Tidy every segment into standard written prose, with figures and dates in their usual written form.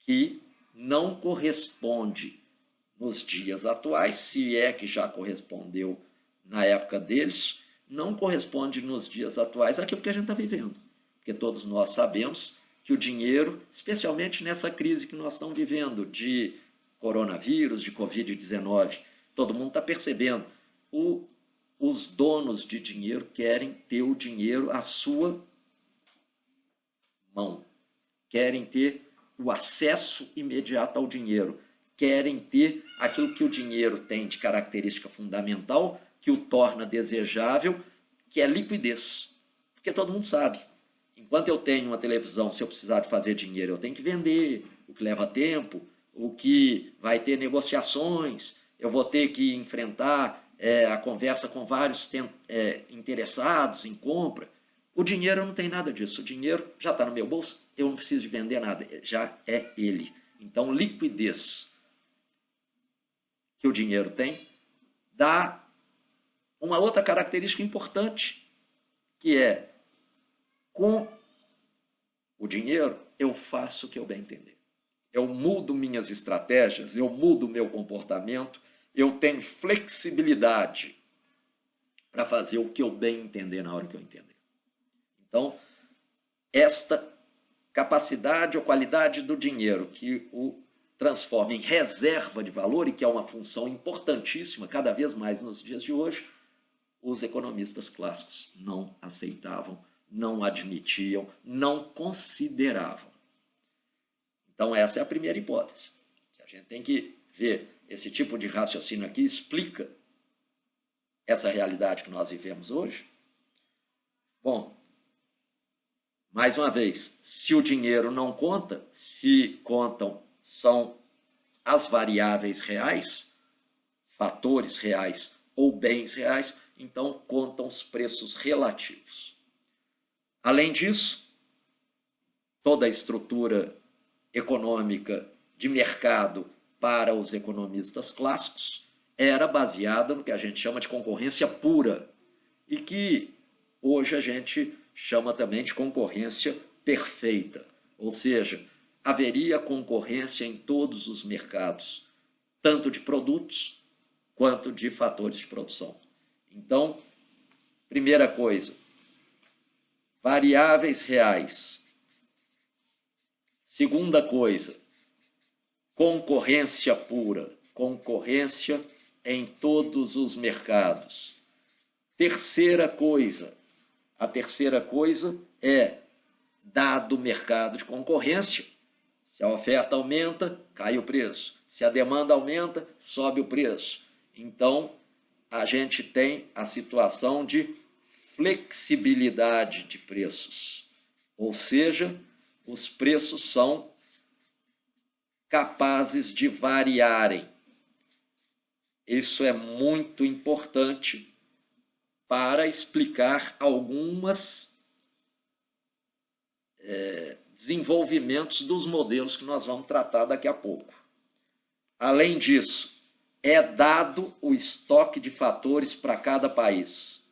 que não corresponde nos dias atuais, se é que já correspondeu na época deles, não corresponde nos dias atuais àquilo que a gente está vivendo. Porque todos nós sabemos que o dinheiro, especialmente nessa crise que nós estamos vivendo de coronavírus, de Covid-19, todo mundo está percebendo, os donos de dinheiro querem ter o dinheiro à sua mão, querem ter o acesso imediato ao dinheiro, querem ter aquilo que o dinheiro tem de característica fundamental, que o torna desejável, que é liquidez. Porque todo mundo sabe, enquanto eu tenho uma televisão, se eu precisar de fazer dinheiro, eu tenho que vender, o que leva tempo, o que vai ter negociações, eu vou ter que enfrentar a conversa com vários interessados em compra. O dinheiro não tem nada disso, o dinheiro já está no meu bolso, eu não preciso de vender nada, já é ele. Então, liquidez que o dinheiro tem dá uma outra característica importante, que é, com o dinheiro, eu faço o que eu bem entender. Eu mudo minhas estratégias, eu mudo meu comportamento, eu tenho flexibilidade para fazer o que eu bem entender na hora que eu entender. Então, esta capacidade ou qualidade do dinheiro que o transforma em reserva de valor, e que é uma função importantíssima, cada vez mais nos dias de hoje, os economistas clássicos não aceitavam, não admitiam, não consideravam. Então, essa é a primeira hipótese. A gente tem que ver esse tipo de raciocínio aqui, explica essa realidade que nós vivemos hoje. Bom, mais uma vez, se o dinheiro não conta, se contam são as variáveis reais, fatores reais ou bens reais, então contam os preços relativos. Além disso, toda a estrutura econômica de mercado para os economistas clássicos era baseada no que a gente chama de concorrência pura e que hoje a gente chama também de concorrência perfeita, ou seja, haveria concorrência em todos os mercados, tanto de produtos quanto de fatores de produção. Então, primeira coisa, variáveis reais. Segunda coisa, concorrência pura, concorrência em todos os mercados. Terceira coisa, a terceira coisa é, dado o mercado de concorrência, se a oferta aumenta, cai o preço. Se a demanda aumenta, sobe o preço. Então, a gente tem a situação de flexibilidade de preços. Ou seja, os preços são capazes de variarem. Isso é muito importante para explicar algumas desenvolvimentos dos modelos que nós vamos tratar daqui a pouco. Além disso, é dado o estoque de fatores para cada país.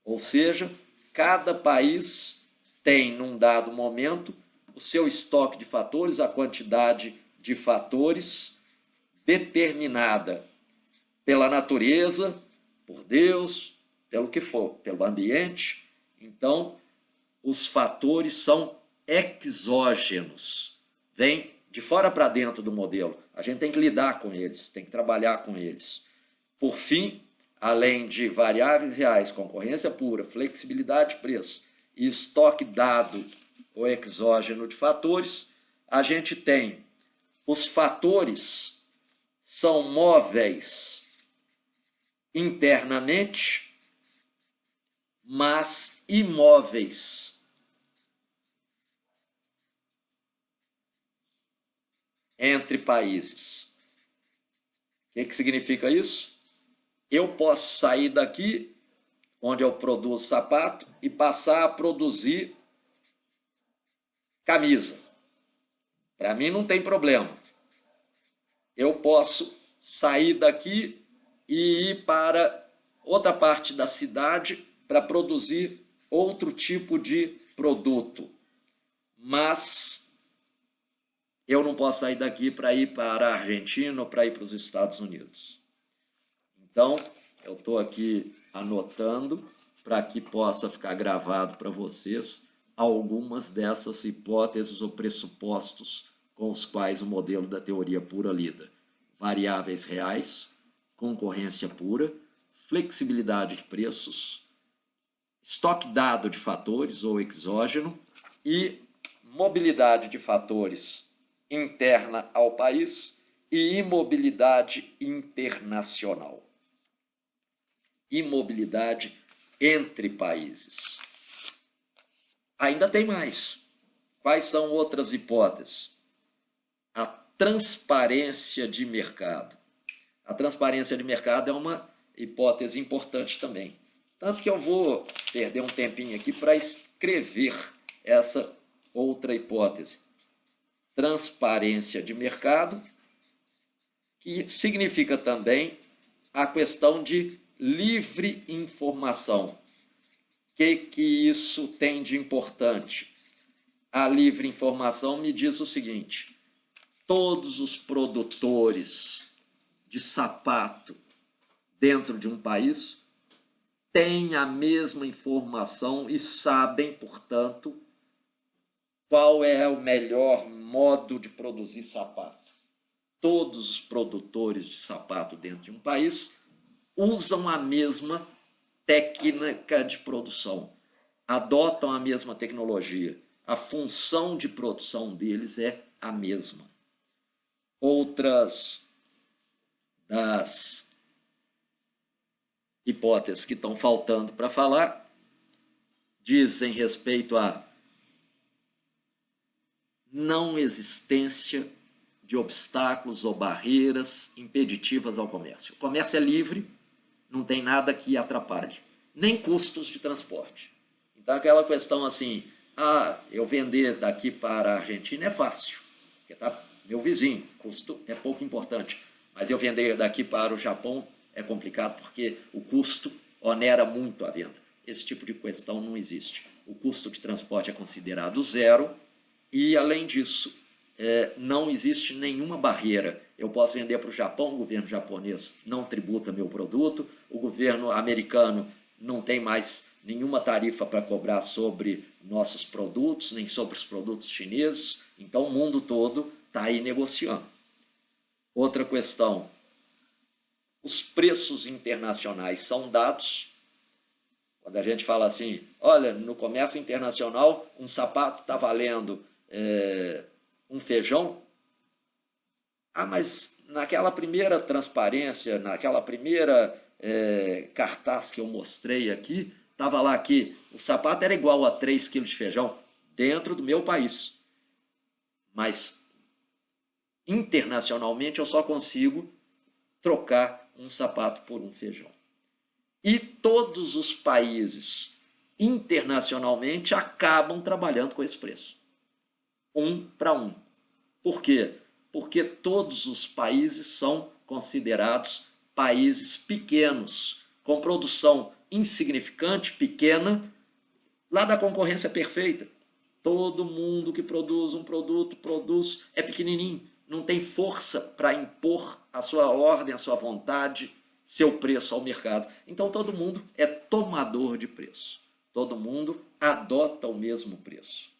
Ou seja, cada país tem, num dado momento, o seu estoque de fatores, a quantidade de fatores determinada pela natureza, por Deus, pelo que for, pelo ambiente. Então, os fatores são exógenos, vêm de fora para dentro do modelo. A gente tem que lidar com eles, tem que trabalhar com eles. Por fim, além de variáveis reais, concorrência pura, flexibilidade de preço e estoque dado ou exógeno de fatores, a gente tem os fatores são móveis internamente, mas imóveis entre países. O que significa isso? Eu posso sair daqui, onde eu produzo sapato, e passar a produzir camisa. Para mim não tem problema. Eu posso sair daqui e ir para outra parte da cidade para produzir outro tipo de produto. Mas eu não posso sair daqui para ir para a Argentina ou para ir para os Estados Unidos. Então, eu estou aqui anotando para que possa ficar gravado para vocês algumas dessas hipóteses ou pressupostos com os quais o modelo da teoria pura lida. Variáveis reais, concorrência pura, flexibilidade de preços, estoque dado de fatores ou exógeno e mobilidade de fatores interna ao país e imobilidade internacional. Imobilidade entre países. Ainda tem mais. Quais são outras hipóteses? A transparência de mercado. A transparência de mercado é uma hipótese importante também. Tanto que eu vou perder um tempinho aqui para escrever essa outra hipótese. Transparência de mercado, que significa também a questão de livre informação. O que isso tem de importante? A livre informação me diz o seguinte: todos os produtores de sapato dentro de um país têm a mesma informação e sabem, portanto, qual é o melhor modo de produzir sapato. Todos os produtores de sapato dentro de um país usam a mesma técnica de produção, adotam a mesma tecnologia. A função de produção deles é a mesma. Outras das hipóteses que estão faltando para falar dizem respeito à não existência de obstáculos ou barreiras impeditivas ao comércio. O comércio é livre, não tem nada que atrapalhe, nem custos de transporte. Então, aquela questão assim, eu vender daqui para a Argentina é fácil, porque está meu vizinho, custo é pouco importante. Mas eu vender daqui para o Japão é complicado, porque o custo onera muito a venda. Esse tipo de questão não existe. O custo de transporte é considerado zero e, além disso, não existe nenhuma barreira. Eu posso vender para o Japão, o governo japonês não tributa meu produto, o governo americano não tem mais nenhuma tarifa para cobrar sobre nossos produtos, nem sobre os produtos chineses. Então, o mundo todo está aí negociando. Outra questão: os preços internacionais são dados. Quando a gente fala assim, olha, no comércio internacional, um sapato está valendo um feijão. Mas naquela primeira transparência, naquela primeira cartaz que eu mostrei aqui, estava lá que o sapato era igual a 3 quilos de feijão dentro do meu país. Mas internacionalmente eu só consigo trocar um sapato por um feijão. E todos os países internacionalmente acabam trabalhando com esse preço. 1 para 1. Por quê? Porque todos os países são considerados países pequenos, com produção insignificante, pequena, lá da concorrência perfeita. Todo mundo que produz um produto, é pequenininho, não tem força para impor a sua ordem, a sua vontade, seu preço ao mercado. Então todo mundo é tomador de preço. Todo mundo adota o mesmo preço.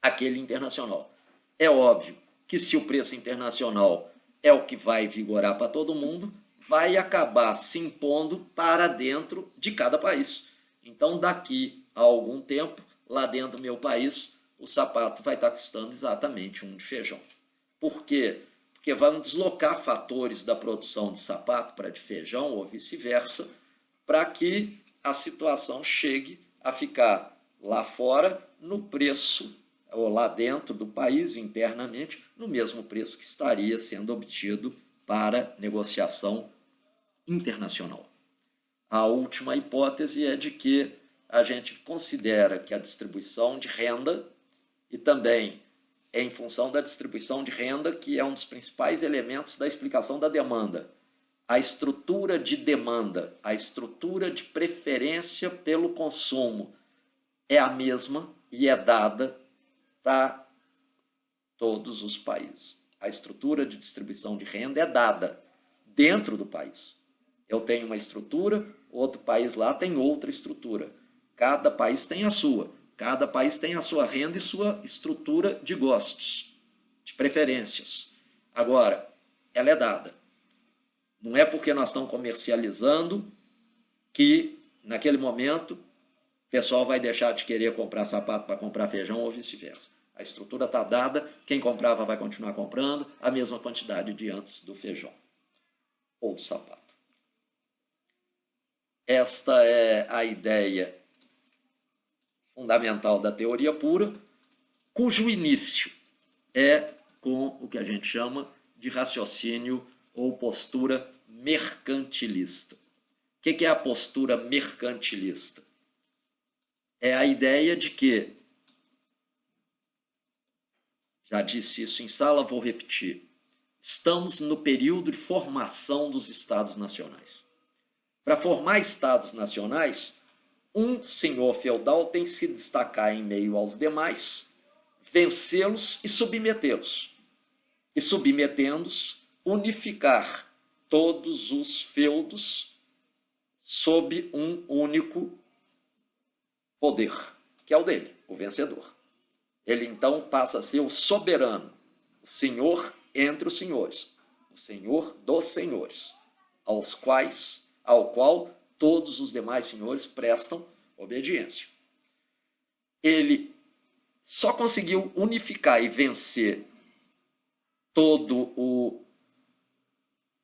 Aquele internacional. É óbvio que se o preço internacional é o que vai vigorar para todo mundo, vai acabar se impondo para dentro de cada país. Então, daqui a algum tempo, lá dentro do meu país, o sapato vai estar custando exatamente um de feijão. Por quê? Porque vão deslocar fatores da produção de sapato para de feijão ou vice-versa, para que a situação chegue a ficar lá fora no preço, ou lá dentro do país, internamente, no mesmo preço que estaria sendo obtido para negociação internacional. A última hipótese é de que a gente considera que a distribuição de renda, e também é em função da distribuição de renda que é um dos principais elementos da explicação da demanda. A estrutura de demanda, a estrutura de preferência pelo consumo é a mesma e é dada, está todos os países. A estrutura de distribuição de renda é dada dentro do país. Eu tenho uma estrutura, outro país lá tem outra estrutura. Cada país tem a sua. Cada país tem a sua renda e sua estrutura de gostos, de preferências. Agora, ela é dada. Não é porque nós estamos comercializando que, naquele momento, o pessoal vai deixar de querer comprar sapato para comprar feijão ou vice-versa. A estrutura está dada, quem comprava vai continuar comprando a mesma quantidade de antes do feijão ou do sapato. Esta é a ideia fundamental da teoria pura, cujo início é com o que a gente chama de raciocínio ou postura mercantilista. O que é a postura mercantilista? É a ideia de que, já disse isso em sala, vou repetir, estamos no período de formação dos Estados nacionais. Para formar Estados nacionais, um senhor feudal tem que se destacar em meio aos demais, vencê-los e submetê-los. E submetendo-os, unificar todos os feudos sob um único poder, que é o dele, o vencedor. Ele então passa a ser o soberano, o senhor entre os senhores, o senhor dos senhores, ao qual todos os demais senhores prestam obediência. Ele só conseguiu unificar e vencer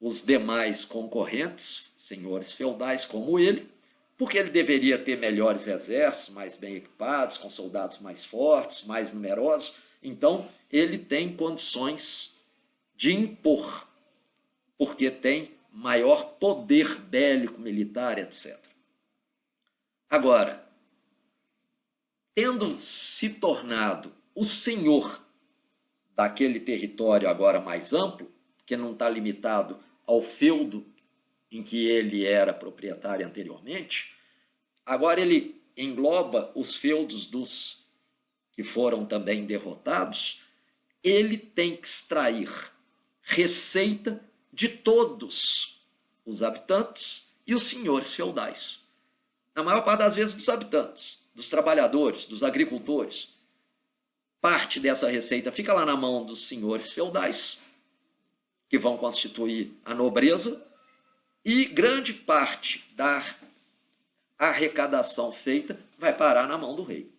os demais concorrentes, senhores feudais como ele, porque ele deveria ter melhores exércitos, mais bem equipados, com soldados mais fortes, mais numerosos. Então, ele tem condições de impor, porque tem maior poder bélico, militar, etc. Agora, tendo se tornado o senhor daquele território agora mais amplo, que não está limitado ao feudo em que ele era proprietário anteriormente, agora ele engloba os feudos dos que foram também derrotados, ele tem que extrair receita de todos os habitantes e os senhores feudais. Na maior parte das vezes dos habitantes, dos trabalhadores, dos agricultores. Parte dessa receita fica lá na mão dos senhores feudais, que vão constituir a nobreza, e grande parte da arrecadação feita vai parar na mão do rei.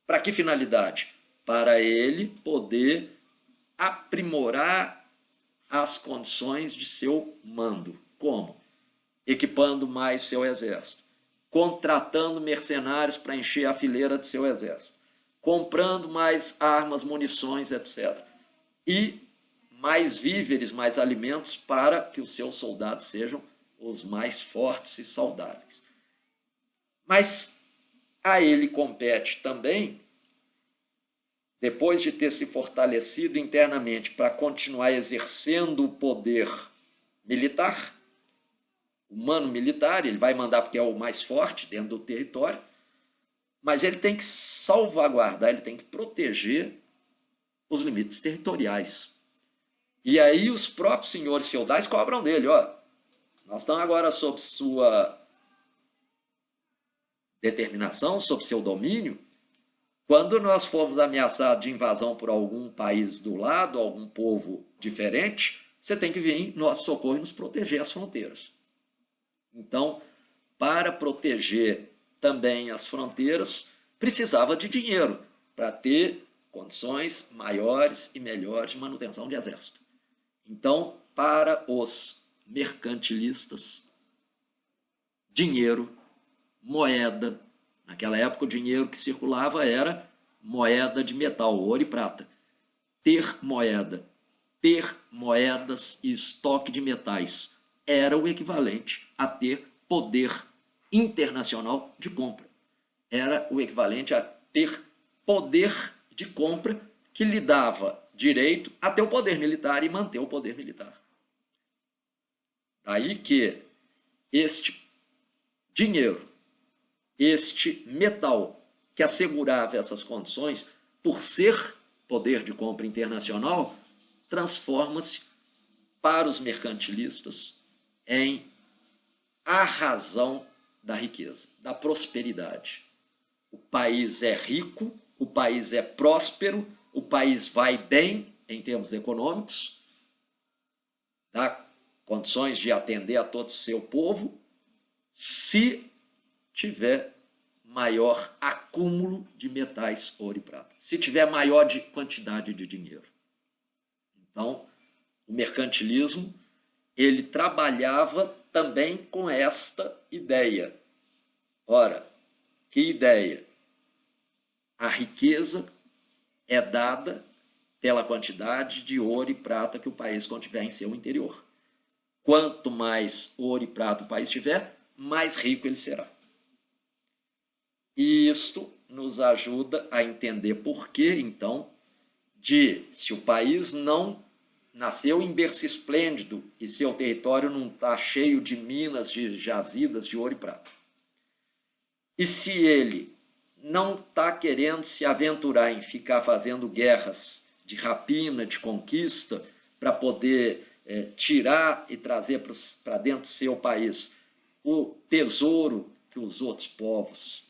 Para que finalidade? Para ele poder aprimorar as condições de seu mando. Como? Equipando mais seu exército, contratando mercenários para encher a fileira de seu exército, comprando mais armas, munições, etc. E mais víveres, mais alimentos para que os seus soldados sejam os mais fortes e saudáveis. Mas a ele compete também, depois de ter se fortalecido internamente para continuar exercendo o poder militar, humano militar, ele vai mandar porque é o mais forte dentro do território, mas ele tem que salvaguardar, ele tem que proteger os limites territoriais. E aí os próprios senhores feudais cobram dele, nós estamos agora sob sua determinação, sob seu domínio. Quando nós formos ameaçados de invasão por algum país do lado, algum povo diferente, você tem que vir em nosso socorro e nos proteger as fronteiras. Então, para proteger também as fronteiras, precisava de dinheiro para ter condições maiores e melhores de manutenção de exército. Então, para os mercantilistas, dinheiro, moeda, naquela época o dinheiro que circulava era moeda de metal, ouro e prata. Ter moeda, ter moedas e estoque de metais era o equivalente a ter poder internacional de compra. Era o equivalente a ter poder de compra que lhe dava direito a ter o poder militar e manter o poder militar. Daí que este dinheiro, este metal que assegurava essas condições, por ser poder de compra internacional, transforma-se para os mercantilistas em a razão da riqueza, da prosperidade. O país é rico, o país é próspero, o país vai bem em termos econômicos, dá condições de atender a todo o seu povo, se tiver maior acúmulo de metais, ouro e prata, se tiver maior quantidade de dinheiro. Então, o mercantilismo, ele trabalhava também com esta ideia. Ora, que ideia? A riqueza é dada pela quantidade de ouro e prata que o país contiver em seu interior. Quanto mais ouro e prata o país tiver, mais rico ele será. E isto nos ajuda a entender por que, então, se o país não nasceu em berço esplêndido e seu território não está cheio de minas, de jazidas de ouro e prata. E se ele não está querendo se aventurar em ficar fazendo guerras de rapina, de conquista, para poder tirar e trazer para dentro do seu país o tesouro que os outros povos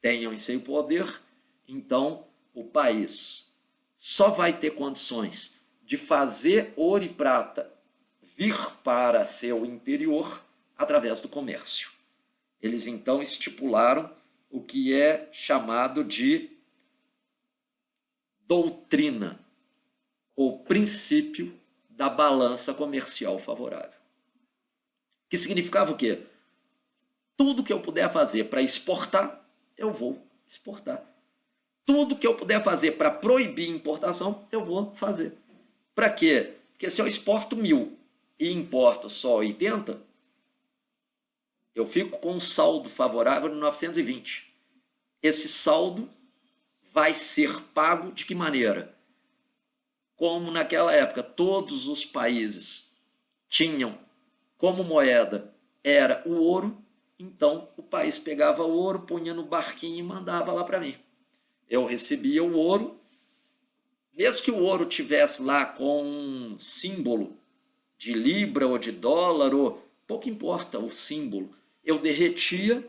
tenham em seu poder, então o país só vai ter condições de fazer ouro e prata vir para seu interior através do comércio. Eles então estipularam o que é chamado de doutrina, ou princípio da balança comercial favorável. Que significava o quê? Tudo que eu puder fazer para exportar, eu vou exportar. Tudo que eu puder fazer para proibir importação, eu vou fazer. Para quê? Porque se eu exporto 1.000 e importo só 80, eu fico com um saldo favorável de 920. Esse saldo vai ser pago de que maneira? Como naquela época todos os países tinham como moeda era o ouro, então o país pegava o ouro, punha no barquinho e mandava lá para mim. Eu recebia o ouro, mesmo que o ouro tivesse lá com um símbolo de libra ou de dólar, ou pouco importa o símbolo, eu derretia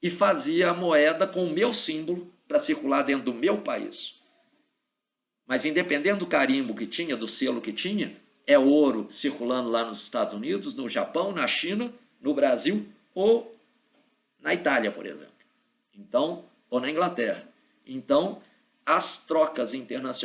e fazia a moeda com o meu símbolo para circular dentro do meu país. Mas independente do carimbo que tinha, do selo que tinha, é ouro circulando lá nos Estados Unidos, no Japão, na China, no Brasil ou na Itália, por exemplo. Então, ou na Inglaterra. Então, as trocas internacionais